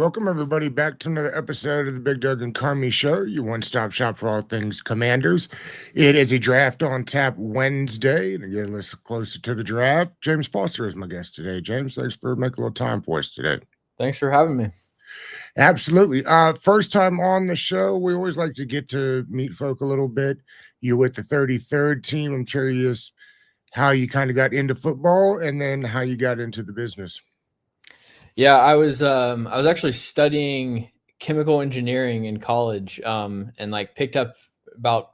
Welcome everybody back to another episode of the Big Doug and Carmi Show, your one-stop shop for all things Commanders. It is a draft on tap Wednesday, to get a little closer to the draft. James Foster is my guest today. James, thanks for making a little time for us today. Thanks for having me. Absolutely. First time on the show, we always like to get to meet folk a little bit. You're with the 33rd team. I'm curious how you kind of got into football and then how you got into the business. Yeah, I was actually studying chemical engineering in college, and like picked up about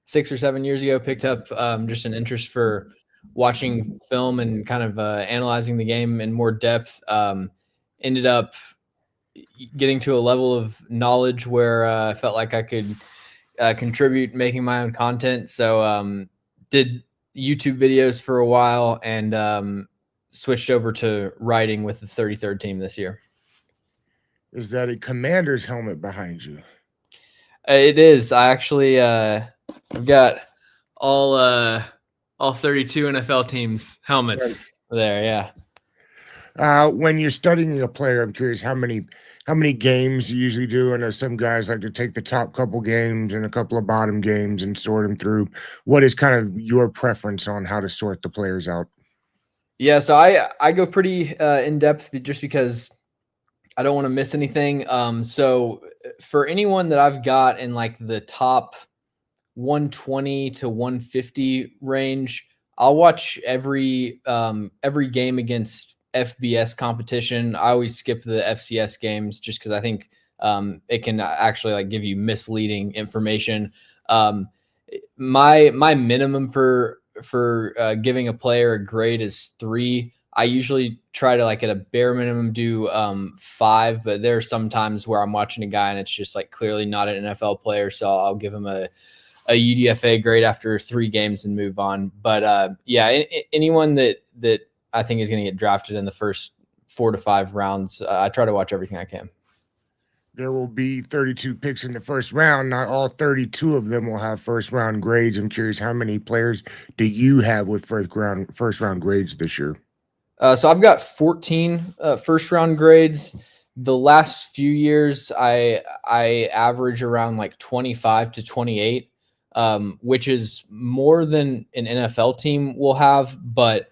6 or 7 years ago, picked up just an interest for watching film and kind of analyzing the game in more depth. Ended up getting to a level of knowledge where I felt like I could contribute making my own content. So did YouTube videos for a while and switched over to writing with the 33rd team this year. Is that a Commander's helmet behind you? It is. I actually I've got all 32 NFL teams helmets there. Yeah. When you're studying a player, I'm curious how many games you usually do. I know some guys like to take the top couple games and a couple of bottom games and sort them through. What is kind of your preference on how to sort the players out? Yeah, so I go pretty in depth just because I don't want to miss anything. So for anyone that I've got in like the top 120 to 150 range, I'll watch every game against FBS competition. I always skip the FCS games just because I think it can actually like give you misleading information. My minimum for giving a player a grade is 3. I usually try to like at a bare minimum do 5, but there are some times where I'm watching a guy and it's just like clearly not an NFL player, so I'll give him a UDFA grade after 3 games and move on. But yeah, anyone that I think is going to get drafted in the first 4 to 5 rounds, I try to watch everything I can. There will be 32 picks in the first round. Not all 32 of them will have first round grades. I'm curious, how many players do you have with first round grades this year? So I've got 14 first round grades. The last few years, I average around like 25 to 28, which is more than an NFL team will have. But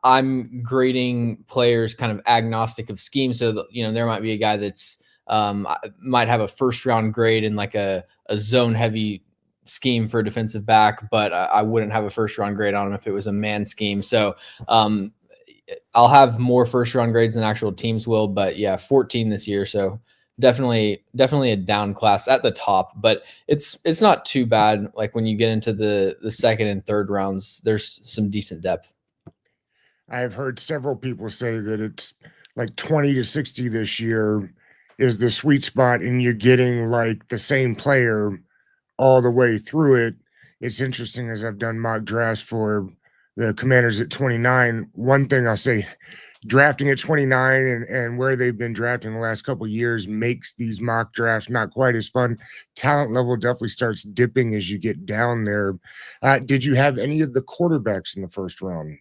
I'm grading players kind of agnostic of scheme. So there might be a guy that's might have a first round grade in like a zone heavy scheme for a defensive back, but I wouldn't have a first round grade on him if it was a man scheme. So I'll have more first round grades than actual teams will, but yeah, 14 this year. So definitely a down class at the top, but it's not too bad. Like when you get into the second and third rounds, there's some decent depth. I've heard several people say that it's like 20 to 60 this year is the sweet spot, and you're getting like the same player all the way through it. It's interesting, as I've done mock drafts for the Commanders at 29. One thing I'll say, drafting at 29 and where they've been drafting the last couple of years makes these mock drafts not quite as fun. Talent level definitely starts dipping as you get down there. Did you have any of the quarterbacks in the first round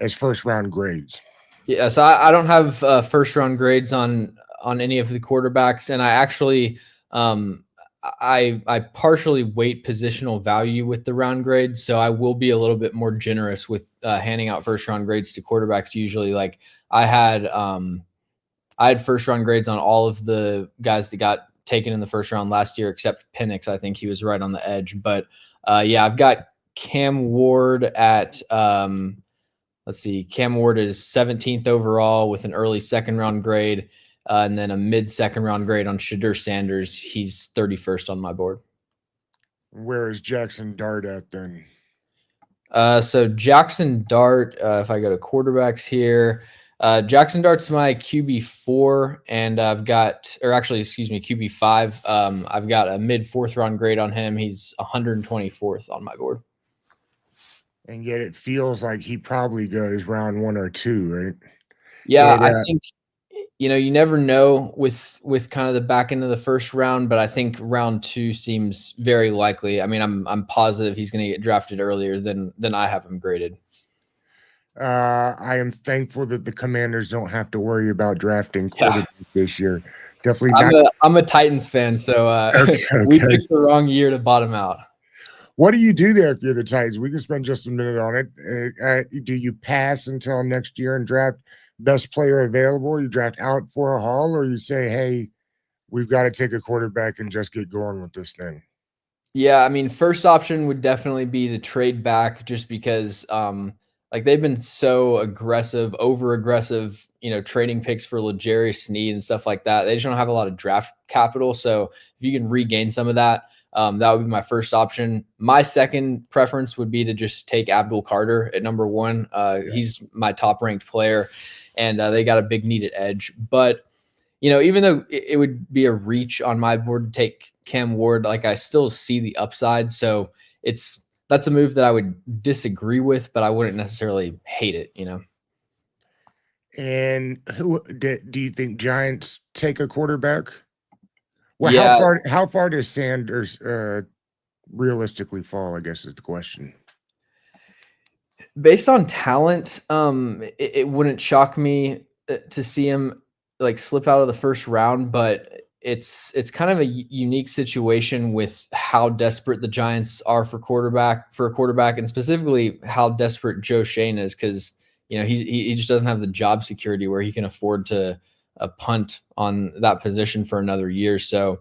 as first round grades? Yeah, so I don't have first round grades on any of the quarterbacks, and I actually I partially weight positional value with the round grades, so I will be a little bit more generous with handing out first round grades to quarterbacks. Usually, like I had first round grades on all of the guys that got taken in the first round last year, except Penix. I think he was right on the edge, but yeah, I've got Cam Ward at let's see, Cam Ward is 17th overall with an early second round grade. And then a mid-second round grade on Shadur Sanders. He's 31st on my board. Where is Jackson Dart at then? So Jackson Dart, if I go to quarterbacks here, Jackson Dart's my QB4, and I've got, or actually, excuse me, QB5. I've got a mid-4th round grade on him. He's 124th on my board. And yet it feels like he probably goes round 1 or 2, right? Yeah, I think you never know with kind of the back end of the first round, but I think round 2 seems very likely. I mean, I'm positive he's going to get drafted earlier than I have him graded. I am thankful that the Commanders don't have to worry about drafting quarterbacks this year. Definitely not. I'm a Titans fan, so Okay, we okay. picked the wrong year to bottom out. What do you do there if you're the Titans? We can spend just a minute on it. Do you pass until next year and draft best player available? You draft out for a haul, or you say, hey, we've got to take a quarterback and just get going with this thing? Yeah, I mean, first option would definitely be to trade back just because like they've been so aggressive, over aggressive, trading picks for L'Jarius Sneed and stuff like that. They just don't have a lot of draft capital. So if you can regain some of that, that would be my first option. My second preference would be to just take Abdul Carter at number one. He's my top ranked player, and they got a big needed edge. But even though it would be a reach on my board to take Cam Ward, like I still see the upside. So that's a move that I would disagree with, but I wouldn't necessarily hate it. And who do you think Giants take a quarterback? Well, Yeah, how far does Sanders realistically fall, I guess is the question. based on talent, it wouldn't shock me to see him like slip out of the first round, but it's kind of a unique situation with how desperate the Giants are for a quarterback, and specifically how desperate Joe Shane is, because he just doesn't have the job security where he can afford to punt on that position for another year. So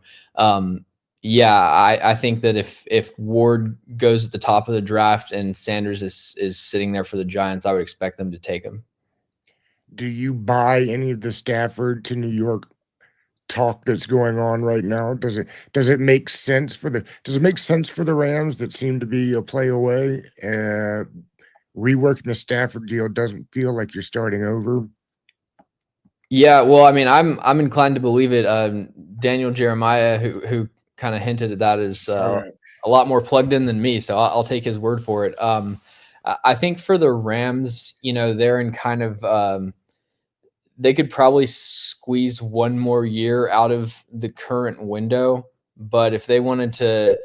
yeah, I think that if Ward goes at the top of the draft and Sanders is sitting there for the Giants, I would expect them to take him. Do you buy any of the Stafford to New York talk that's going on right now? Does it make sense for the Rams that seem to be a play away? Reworking the Stafford deal doesn't feel like you're starting over. Yeah, well, I mean, I'm inclined to believe it. Daniel Jeremiah, who kind of hinted at that, is Saw that. a lot more plugged in than me, so I'll take his word for it. I think for the Rams, they're in kind of they could probably squeeze one more year out of the current window, but if they wanted to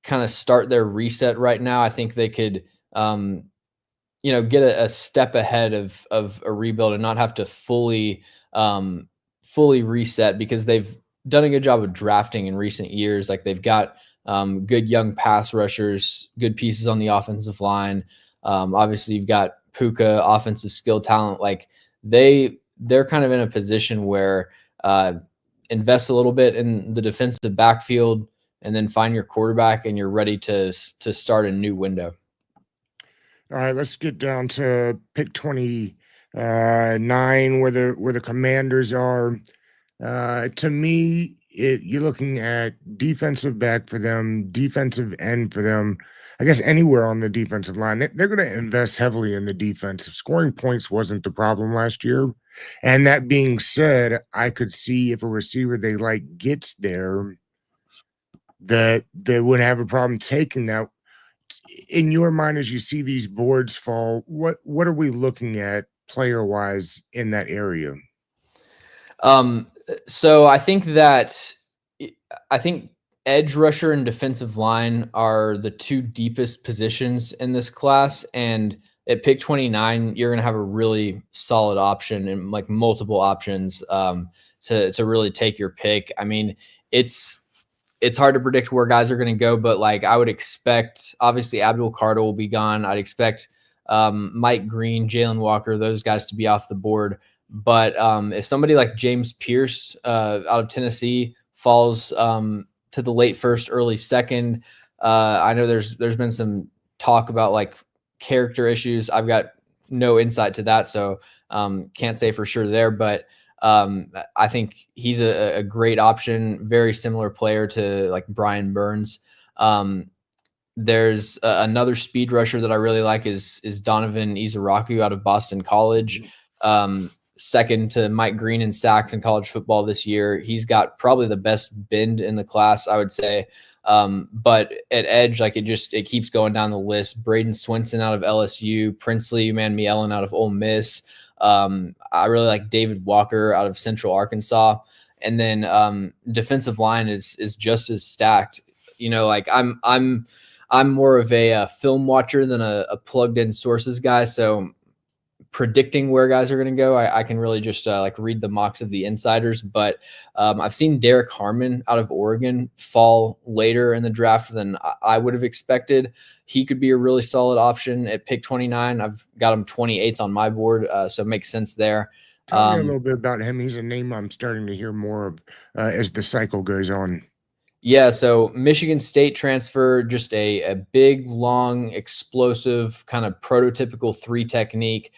kind of start their reset right now, I think they could get a step ahead of a rebuild and not have to fully reset, because they've done a good job of drafting in recent years. Like they've got good young pass rushers, good pieces on the offensive line. Obviously, you've got Puka, offensive skill talent. Like they're kind of in a position where invest a little bit in the defensive backfield and then find your quarterback, and you're ready to start a new window. All right, let's get down to pick 29, where the Commanders are. To me, you're looking at defensive back for them, defensive end for them. I guess anywhere on the defensive line, they're going to invest heavily in the defense. Scoring points wasn't the problem last year. And that being said, I could see if a receiver they like gets there, that they wouldn't have a problem taking that. In your mind, as you see these boards fall, what are we looking at player wise in that area? So I think edge rusher and defensive line are the two deepest positions in this class. And at pick 29, you're going to have a really solid option and like multiple options to really take your pick. I mean, it's hard to predict where guys are going to go, but like I would expect, obviously Abdul Carter will be gone. I'd expect Mike Green, Jalen Walker, those guys to be off the board. But if somebody like James Pierce out of Tennessee falls to the late first, early second, I know there's been some talk about like character issues. I've got no insight to that, so can't say for sure there. But I think he's a great option, very similar player to like Brian Burns. There's another speed rusher that I really like is Donovan Izaraku out of Boston College. Second to Mike Green in sacks in college football this year. He's got probably the best bend in the class, I would say. But at edge, like it keeps going down the list. Braden Swinson out of LSU, Princely Umanmielen out of Ole Miss. I really like David Walker out of Central Arkansas. And then defensive line is just as stacked. Like I'm more of a film watcher than a plugged in sources guy. So predicting where guys are going to go. I can really just like read the mocks of the insiders, but I've seen Derek Harmon out of Oregon fall later in the draft than I would have expected. He could be a really solid option at pick 29. I've got him 28th on my board, so it makes sense there. Tell me a little bit about him. He's a name I'm starting to hear more of as the cycle goes on. Yeah, so Michigan State transfer, just a big, long, explosive, kind of prototypical three technique.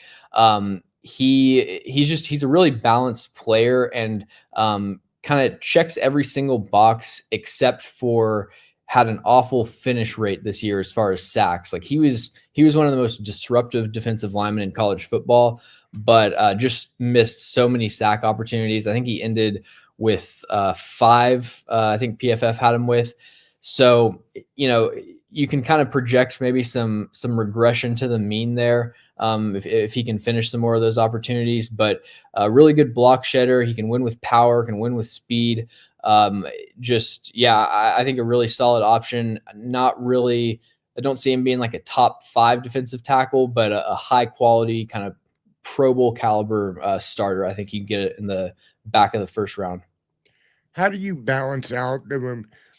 He's a really balanced player and kind of checks every single box except for had an awful finish rate this year as far as sacks. Like he was one of the most disruptive defensive linemen in college football, but just missed so many sack opportunities. I think he ended with 5, I think PFF had him with. So, you can kind of project maybe some regression to the mean there if he can finish some more of those opportunities. But a really good block shedder. He can win with power, can win with speed. I think a really solid option. Not really, I don't see him being like a top 5 defensive tackle, but a high quality kind of Pro Bowl caliber starter. I think you can get it in the back of the first round. How do you balance out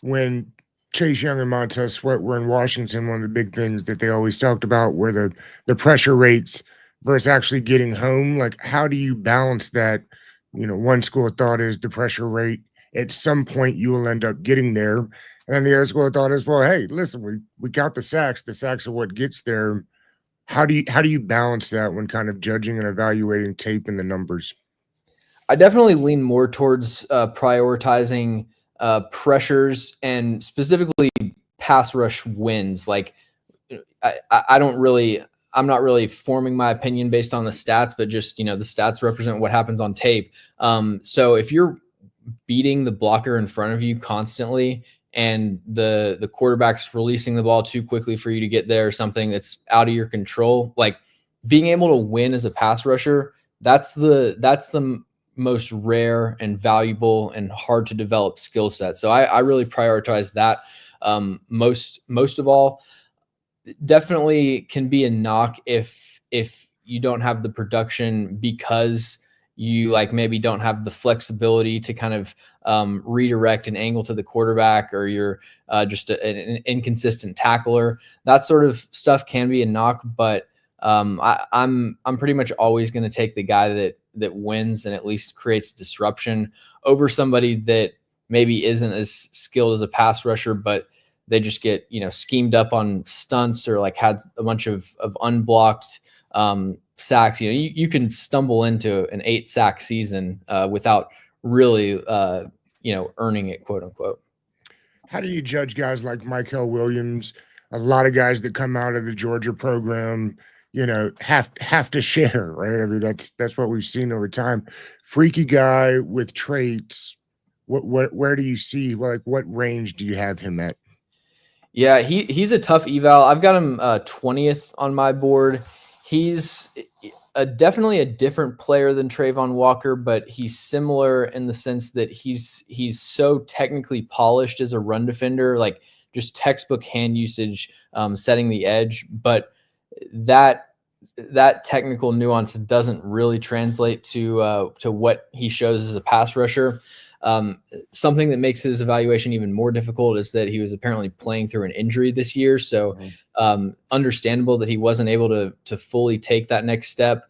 when Chase Young and Montez Sweat were in Washington? One of the big things that they always talked about were the pressure rates versus actually getting home. Like, how do you balance that? One school of thought is the pressure rate. At some point, you will end up getting there. And then the other school of thought is, well, hey, listen, we got the sacks. The sacks are what gets there. How do you balance that when kind of judging and evaluating tape and the numbers? I definitely lean more towards prioritizing pressures and specifically pass rush wins. Like I'm not really forming my opinion based on the stats, but just, the stats represent what happens on tape. So if you're beating the blocker in front of you constantly and the quarterback's releasing the ball too quickly for you to get there, something that's out of your control, like being able to win as a pass rusher, that's the most rare and valuable and hard to develop skill set. So I really prioritize that most of all. Definitely can be a knock if you don't have the production because you maybe don't have the flexibility to kind of redirect an angle to the quarterback, or you're just an inconsistent tackler. That sort of stuff can be a knock, but I'm pretty much always going to take the guy that wins and at least creates disruption over somebody that maybe isn't as skilled as a pass rusher, but they just get, schemed up on stunts or had a bunch of unblocked sacks. You can stumble into an 8 sack season without really, earning it, quote unquote. How do you judge guys like Michael Williams? A lot of guys that come out of the Georgia program, have to share, right? I mean, that's what we've seen over time. Freaky guy with traits. Where do you see, what range do you have him at? Yeah, he's a tough eval. I've got him 20th on my board. He's definitely a different player than Trayvon Walker, but he's similar in the sense that he's so technically polished as a run defender, like just textbook hand usage, setting the edge. But that technical nuance doesn't really translate to what he shows as a pass rusher. Something that makes his evaluation even more difficult is that he was apparently playing through an injury this year. So understandable that he wasn't able to fully take that next step.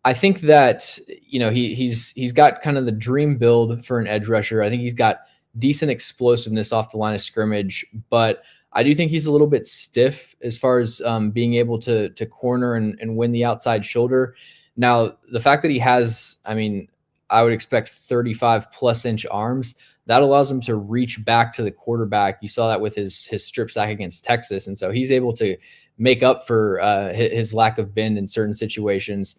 I think that, he's got kind of the dream build for an edge rusher. I think he's got decent explosiveness off the line of scrimmage, but I do think he's a little bit stiff as far as being able to corner and win the outside shoulder. Now, the fact that he has, I would expect 35 plus inch arms. That allows him to reach back to the quarterback. You saw that with his strip sack against Texas. And so he's able to make up for his lack of bend in certain situations.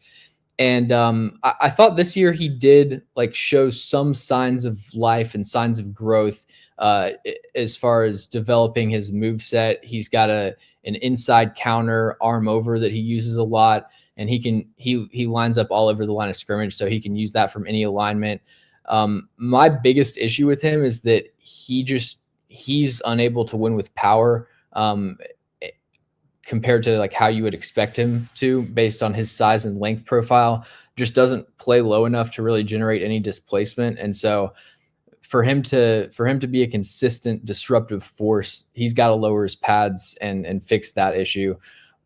And I thought this year he did show some signs of life and signs of growth as far as developing his move set. He's got an inside counter arm over that he uses a lot. And he lines up all over the line of scrimmage, so he can use that from any alignment. My biggest issue with him is that he's unable to win with power. compared to like how you would expect him to based on his size and length profile, just doesn't play low enough to really generate any displacement. And so for him to be a consistent disruptive force, he's got to lower his pads and fix that issue.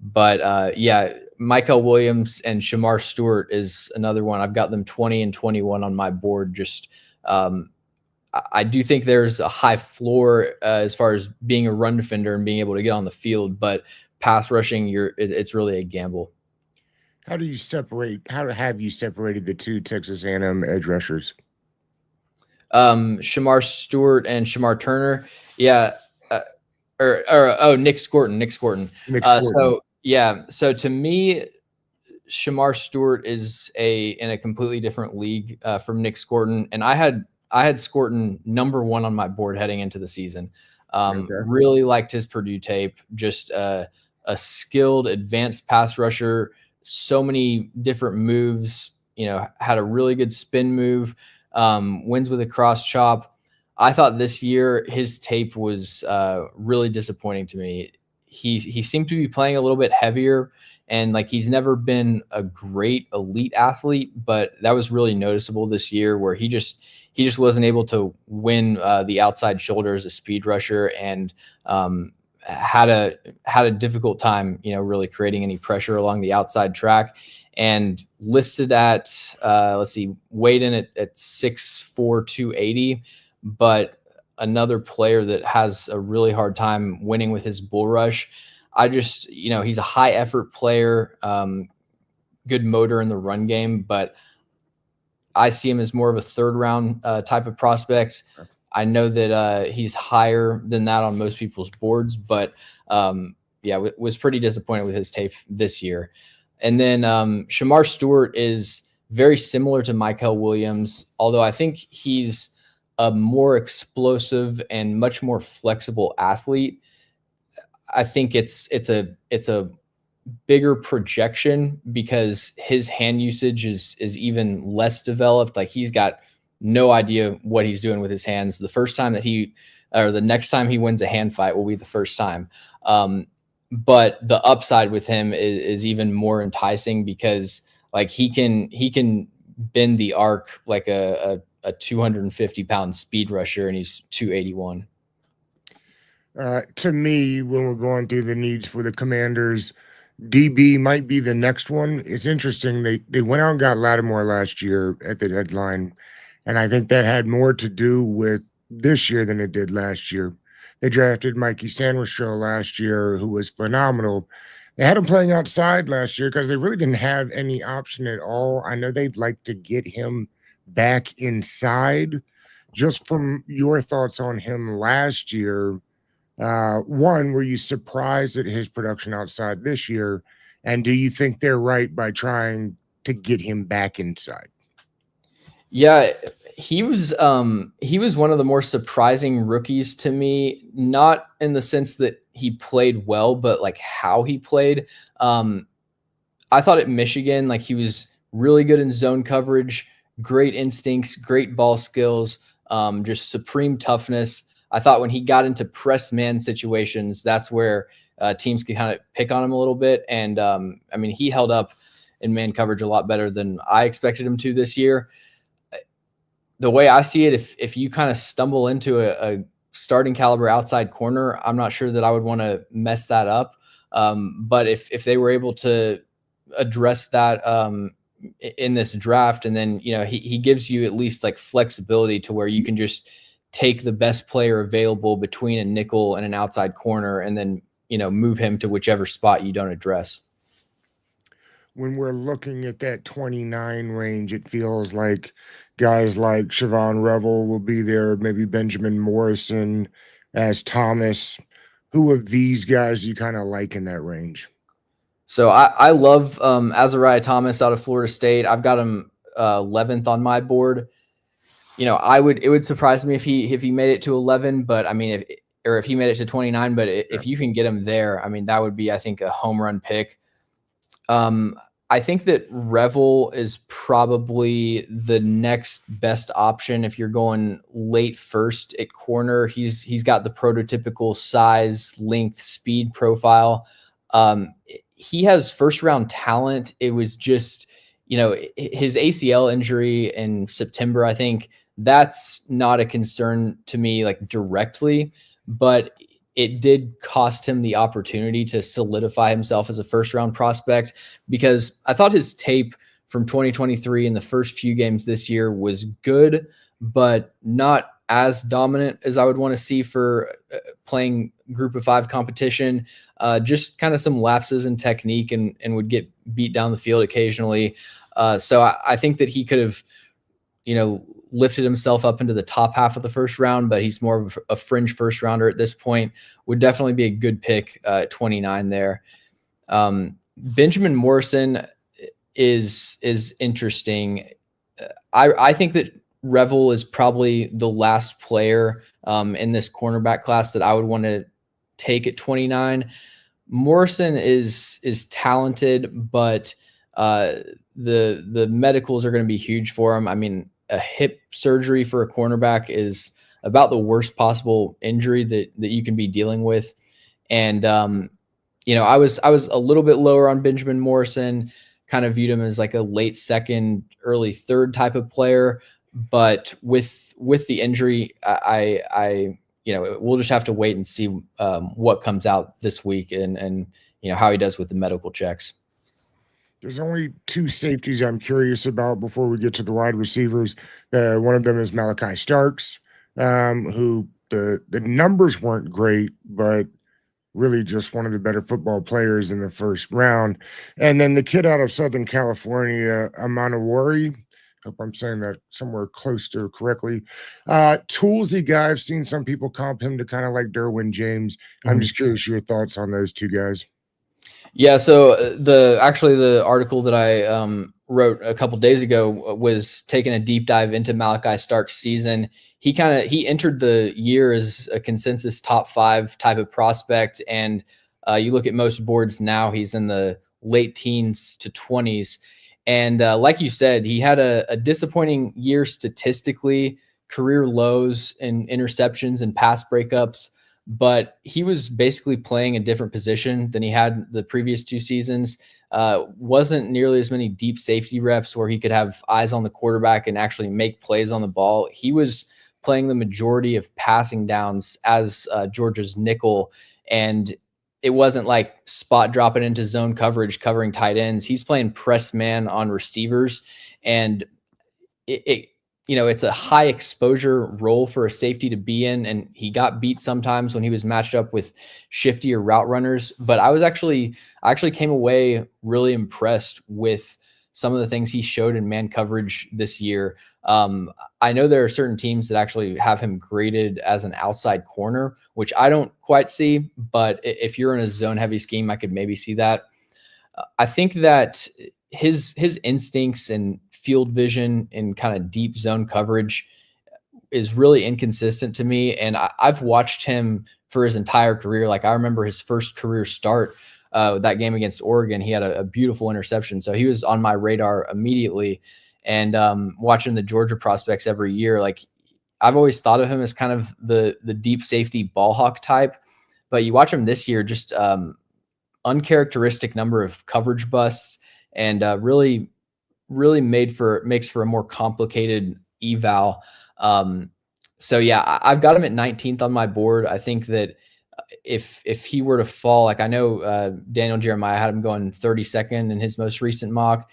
But yeah, Michael Williams and Shamar Stewart is another one. I've got them 20 and 21 on my board. Just I do think there's a high floor as far as being a run defender and being able to get on the field, but pass rushing, it's really a gamble. How have you separated the two Texas A&M edge rushers? Shamar Stewart and Shamar Turner. Yeah. Nick Scorton. Nick Scorton. So yeah. So to me, Shamar Stewart is in a completely different league from Nick Scorton. And I had Scorton #1 on my board heading into the season. Really liked his Purdue tape. Just a skilled, advanced pass rusher. So many different moves. Had a really good spin move. Wins with a cross chop. I thought this year his tape was really disappointing to me. He seemed to be playing a little bit heavier, and like he's never been a great elite athlete, but that was really noticeable this year where he just wasn't able to win the outside shoulder as a speed rusher, and had a difficult time, really creating any pressure along the outside track. And listed at weighed in at 6'4", 280, but another player that has a really hard time winning with his bull rush. He's a high effort player, good motor in the run game, but I see him as more of a third round type of prospect. I know that he's higher than that on most people's boards, but was pretty disappointed with his tape this year. And then Shamar Stewart is very similar to Michael Williams, although I think he's a more explosive and much more flexible athlete. I think it's a bigger projection because his hand usage is even less developed. Like he's got no idea what he's doing with his hands. The next time he wins a hand fight will be the first time. But the upside with him is even more enticing because like he can bend the arc like a 250-pound speed rusher, and he's 281. To me, when we're going through the needs for the Commanders, DB might be the next one. It's interesting. They went out and got Lattimore last year at the deadline, and I think that had more to do with this year than it did last year. They drafted Mikey Sandwich last year, who was phenomenal. They had him playing outside last year because they really didn't have any option at all. I know they'd like to get him back inside. Just from your thoughts on him last year, one, were you surprised at his production outside this year? And do you think they're right by trying to get him back inside? Yeah, he was one of the more surprising rookies to me, not in the sense that he played well, but like how he played. I thought at Michigan, like he was really good in zone coverage, great instincts, great ball skills, just supreme toughness. I thought when he got into press man situations, that's where teams could kind of pick on him a little bit. And he held up in man coverage a lot better than I expected him to this year. The way I see it, if you kind of stumble into a starting caliber outside corner, I'm not sure that I would want to mess that up. But if they were able to address that in this draft, and then he gives you at least like flexibility to where you can just take the best player available between a nickel and an outside corner, and then move him to whichever spot you don't address. When we're looking at that 29 range, it feels like guys like Siobhan Revel will be there, maybe Benjamin Morrison as Thomas. Who of these guys do you kind of like in that range? So I love Azariah Thomas out of Florida State. I've got him 11th on my board. It would surprise me if he made it to 11, but if he made it to 29, but if you can get him there, that would be, I think, a home run pick. I think that Revel is probably the next best option if you're going late first at corner. He's got the prototypical size, length, speed profile. He has first round talent. It was just, his ACL injury in September, I think that's not a concern to me, like directly, but it did cost him the opportunity to solidify himself as a first round prospect, because I thought his tape from 2023 in the first few games this year was good, but not as dominant as I would want to see for playing group of 5 competition. Just kind of some lapses in technique, and would get beat down the field occasionally. So I think that he could have, lifted himself up into the top half of the first round, but he's more of a fringe first rounder at this point. Would definitely be a good pick at 29 there. Benjamin Morrison is interesting. I think that Revel is probably the last player in this cornerback class that I would want to take at 29. Morrison is talented, but the medicals are going to be huge for him. I mean, a hip surgery for a cornerback is about the worst possible injury that you can be dealing with. And I was a little bit lower on Benjamin Morrison, kind of viewed him as like a late second, early third type of player. But with the injury, I we'll just have to wait and see what comes out this week, and how he does with the medical checks. There's only 2 safeties I'm curious about before we get to the wide receivers. One of them is Malachi Starks, who the numbers weren't great, but really just one of the better football players in the first round. And then the kid out of Southern California, Amanawari. Hope I'm saying that somewhere close to correctly. Toolsy guy. I've seen some people comp him to kind of like Derwin James. I'm just curious your thoughts on those 2 guys. Yeah, so the article that I wrote a couple days ago was taking a deep dive into Malachi Stark's season. He entered the year as a consensus top 5 type of prospect, and you look at most boards now, he's in the late teens to 20s. And like you said, he had a disappointing year statistically, career lows in interceptions and pass breakups, but he was basically playing a different position than he had the previous 2 seasons. Wasn't nearly as many deep safety reps where he could have eyes on the quarterback and actually make plays on the ball. He was playing the majority of passing downs as Georgia's nickel, and it wasn't like spot dropping into zone coverage, covering tight ends. He's playing press man on receivers, and it's a high exposure role for a safety to be in. And he got beat sometimes when he was matched up with shiftier route runners. But I actually came away really impressed with some of the things he showed in man coverage this year. I know there are certain teams that actually have him graded as an outside corner, which I don't quite see, but if you're in a zone heavy scheme, I could maybe see that. I think that his instincts and field vision and kind of deep zone coverage is really inconsistent to me. And I've watched him for his entire career. Like I remember his first career start, that game against Oregon, he had a beautiful interception. So he was on my radar immediately. And watching the Georgia prospects every year, like I've always thought of him as kind of the deep safety ball hawk type, but you watch him this year, just uncharacteristic number of coverage busts, and really makes for a more complicated eval. So yeah, I've got him at 19th on my board. I think that if he were to fall, like I know Daniel Jeremiah had him going 32nd in his most recent mock.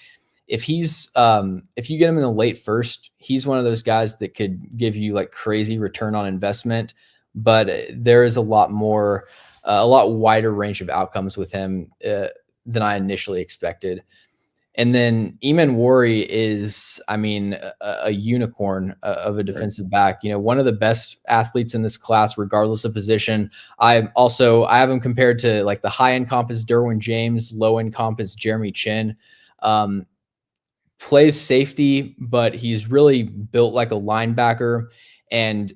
If if you get him in the late first, he's one of those guys that could give you like crazy return on investment, but there is a lot wider range of outcomes with him than I initially expected. And then Eman Wari is, I mean, a unicorn of a defensive back. One of the best athletes in this class, regardless of position. I have him compared to like the high end comp is Derwin James, low end comp is Jeremy Chin. Plays safety, but he's really built like a linebacker, and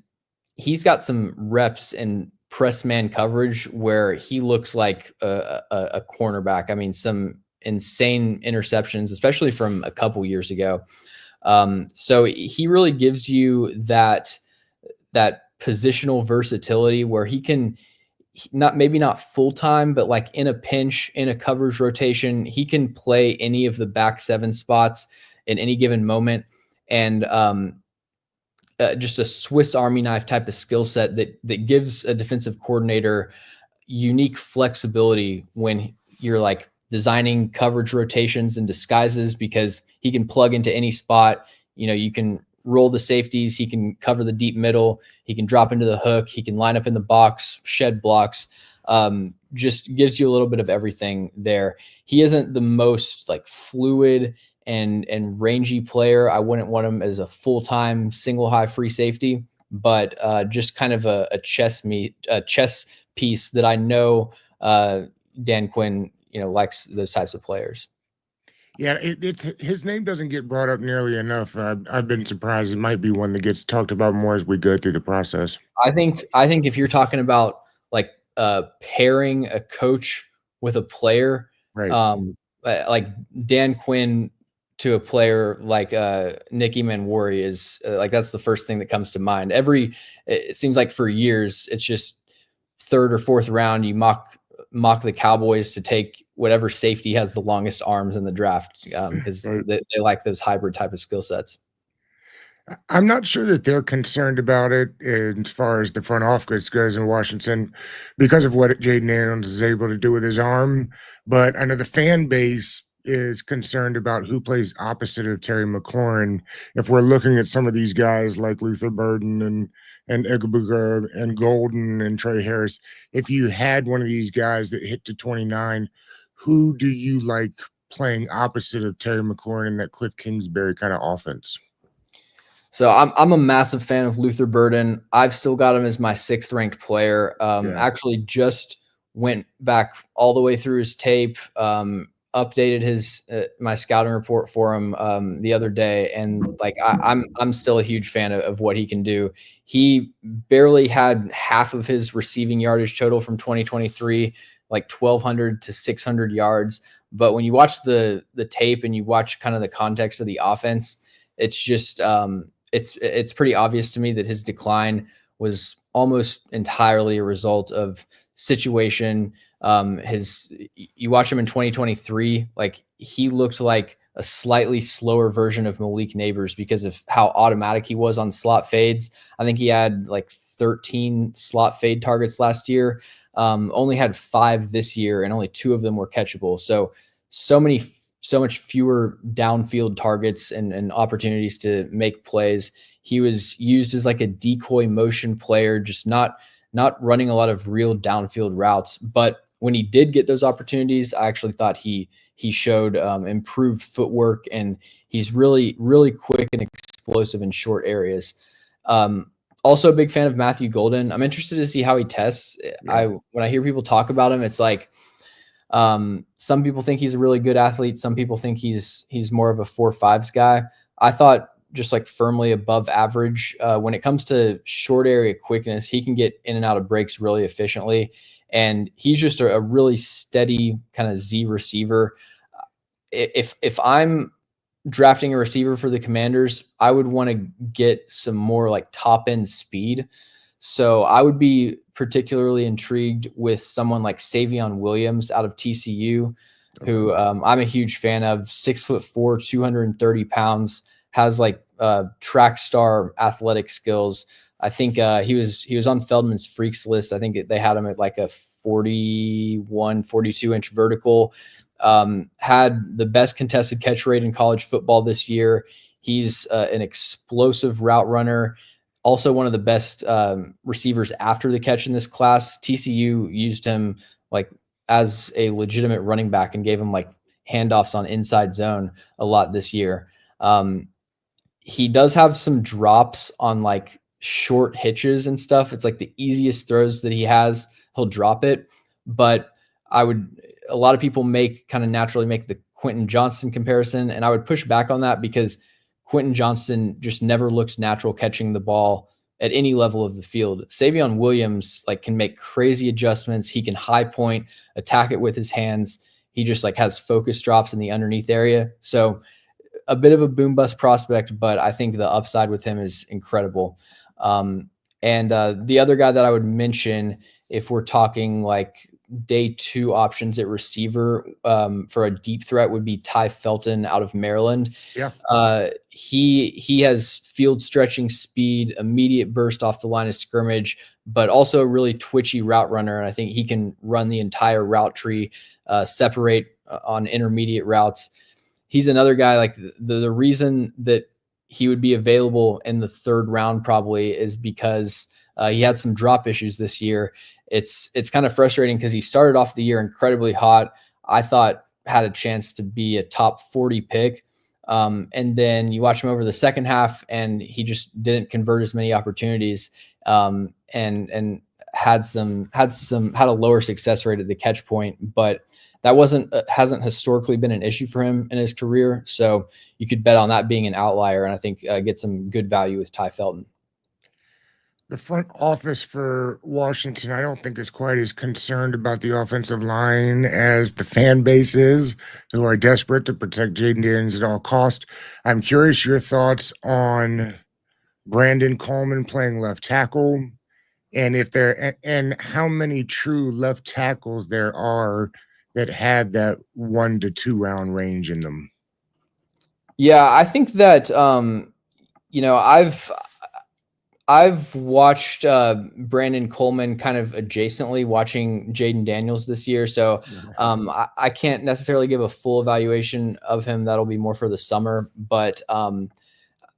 he's got some reps in press man coverage where he looks like a cornerback. I mean, some insane interceptions, especially from a couple years ago. So he really gives you that positional versatility where he can maybe not full time, but like in a pinch, in a coverage rotation, he can play any of the back 7 spots in any given moment. And just a Swiss Army knife type of skill set that gives a defensive coordinator unique flexibility when you're like designing coverage rotations and disguises, because he can plug into any spot. You can roll the safeties, he can cover the deep middle, he can drop into the hook, he can line up in the box, shed blocks. Just gives you a little bit of everything there. He isn't the most like fluid and rangy player. I wouldn't want him as a full-time single high free safety, but just kind of a chess piece that I know Dan Quinn, likes those types of players. Yeah, it's his name doesn't get brought up nearly enough. I've been surprised. It might be one that gets talked about more as we go through the process. I think if you're talking about like pairing a coach with a player, Right. like Dan Quinn to a player like Nicky Manwari is like, that's the first thing that comes to mind. It seems like for years it's just third or fourth round you mock the Cowboys to take whatever safety has the longest arms in the draft, because Right. they like those hybrid type of skill sets. I'm not sure that they're concerned about it as far as the front office goes in Washington because of what Jaden Daniels is able to do with his arm. But I know the fan base is concerned about who plays opposite of Terry McLaurin. If we're looking at some of these guys like Luther Burden and Egbuka and Golden and Trey Harris, if you had one of these guys that hit to 29, who do you like playing opposite of Terry McLaurin in that Cliff Kingsbury kind of offense? So I'm a massive fan of Luther Burden. I've still got him as my 6th ranked player. Yeah. Actually just went back all the way through his tape, updated his my scouting report for him the other day, and like I'm still a huge fan of what he can do. He barely had half of his receiving yardage total from 2023, like 1,200 to 600 yards. But when you watch the tape and you watch kind of the context of the offense, it's just it's pretty obvious to me that his decline was almost entirely a result of situation. You watch him in 2023, like he looked like a slightly slower version of Malik Neighbors because of how automatic he was on slot fades. I think he had like 13 slot fade targets last year, only had 5 this year, and only 2 of them were catchable. So much fewer downfield targets and opportunities to make plays. He was used as like a decoy motion player, just not running a lot of real downfield routes. But when he did get those opportunities, I actually thought he showed improved footwork, and he's really, really quick and explosive in short areas. Also a big fan of Matthew Golden. I'm interested to see how he tests. Yeah. When I hear people talk about him, it's like, some people think he's a really good athlete. Some people think he's more of a 4.5s guy. I thought just like firmly above average. When it comes to short area quickness, he can get in and out of breaks really efficiently. And he's just a really steady kind of Z receiver. If I'm drafting a receiver for the Commanders, I would want to get some more like top end speed. So I would be particularly intrigued with someone like Savion Williams out of TCU, who I'm a huge fan of. 6'4", 230 pounds, has like track star athletic skills. I think he was on Feldman's Freaks list. I think they had him at like a 41, 42-inch vertical. Had the best contested catch rate in college football this year. He's an explosive route runner. Also one of the best receivers after the catch in this class. TCU used him like as a legitimate running back and gave him like handoffs on inside zone a lot this year. He does have some drops on like short hitches and stuff. It's like the easiest throws that he has, he'll drop it. But a lot of people naturally make the Quentin Johnston comparison, and I would push back on that because Quentin Johnston just never looked natural catching the ball at any level of the field. Savion Williams like can make crazy adjustments. He can high point, attack it with his hands. He just like has focus drops in the underneath area. So a bit of a boom bust prospect, but I think the upside with him is incredible. And the other guy that I would mention if we're talking like day 2 options at receiver, for a deep threat would be Ty Felton out of Maryland. Yeah. He has field stretching speed, immediate burst off the line of scrimmage, but also a really twitchy route runner. And I think he can run the entire route tree, separate on intermediate routes. He's another guy, like the reason that he would be available in the 3rd round probably is because he had some drop issues this year. It's kind of frustrating because he started off the year incredibly hot. I thought had a chance to be a top 40 pick. And then you watch him over the second half and he just didn't convert as many opportunities, and had a lower success rate at the catch point, but that hasn't historically been an issue for him in his career. So you could bet on that being an outlier, and I think get some good value with Ty Felton. The front office for Washington, I don't think is quite as concerned about the offensive line as the fan base is, who are desperate to protect Jaden Daniels at all costs. I'm curious your thoughts on Brandon Coleman playing left tackle, and if there and how many true left tackles there are that have that 1 to 2 round range in them. Yeah, I think that I've watched Brandon Coleman kind of adjacently watching Jaden Daniels this year. So I can't necessarily give a full evaluation of him. That'll be more for the summer. But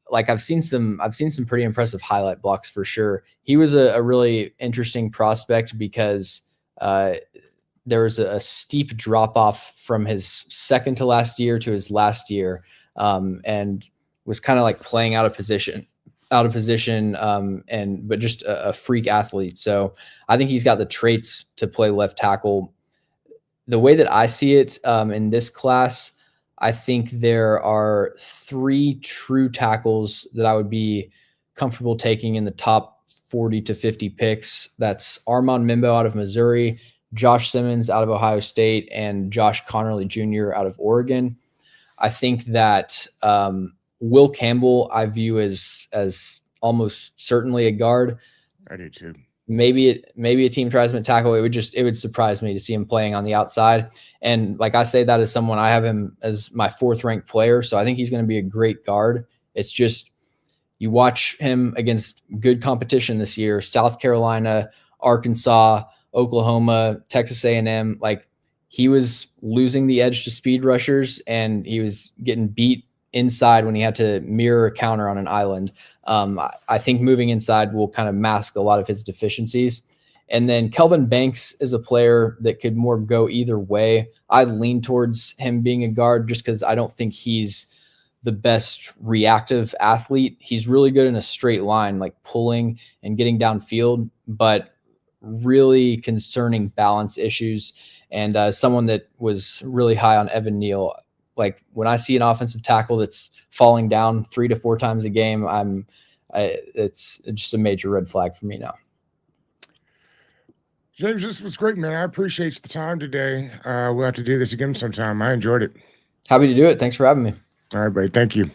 like I've seen some pretty impressive highlight blocks for sure. He was a really interesting prospect because there was a steep drop off from his second to last year to his last year, and was kind of like playing out of position, but just a freak athlete. So I think he's got the traits to play left tackle. The way that I see it in this class, I think there are 3 true tackles that I would be comfortable taking in the top 40 to 50 picks. That's Armand Mimbo out of Missouri, Josh Simmons out of Ohio State, and Josh Connerly Jr. out of Oregon. I think that Will Campbell I view as almost certainly a guard. I do too. Maybe a team tries him at tackle. It would surprise me to see him playing on the outside. And like I say that as someone, I have him as my 4th ranked player. So I think he's going to be a great guard. It's just, you watch him against good competition this year, South Carolina, Arkansas, Oklahoma, Texas A&M, like he was losing the edge to speed rushers and he was getting beat inside when he had to mirror a counter on an island. I think moving inside will kind of mask a lot of his deficiencies. And then Kelvin Banks is a player that could more go either way. I lean towards him being a guard just because I don't think he's the best reactive athlete. He's really good in a straight line, like pulling and getting downfield, but really concerning balance issues. And someone that was really high on Evan Neal. Like when I see an offensive tackle that's falling down 3 to 4 times a game, it's just a major red flag for me now. James, this was great, man. I appreciate the time today. We'll have to do this again sometime. I enjoyed it. Happy to do it. Thanks for having me. All right, buddy. Thank you.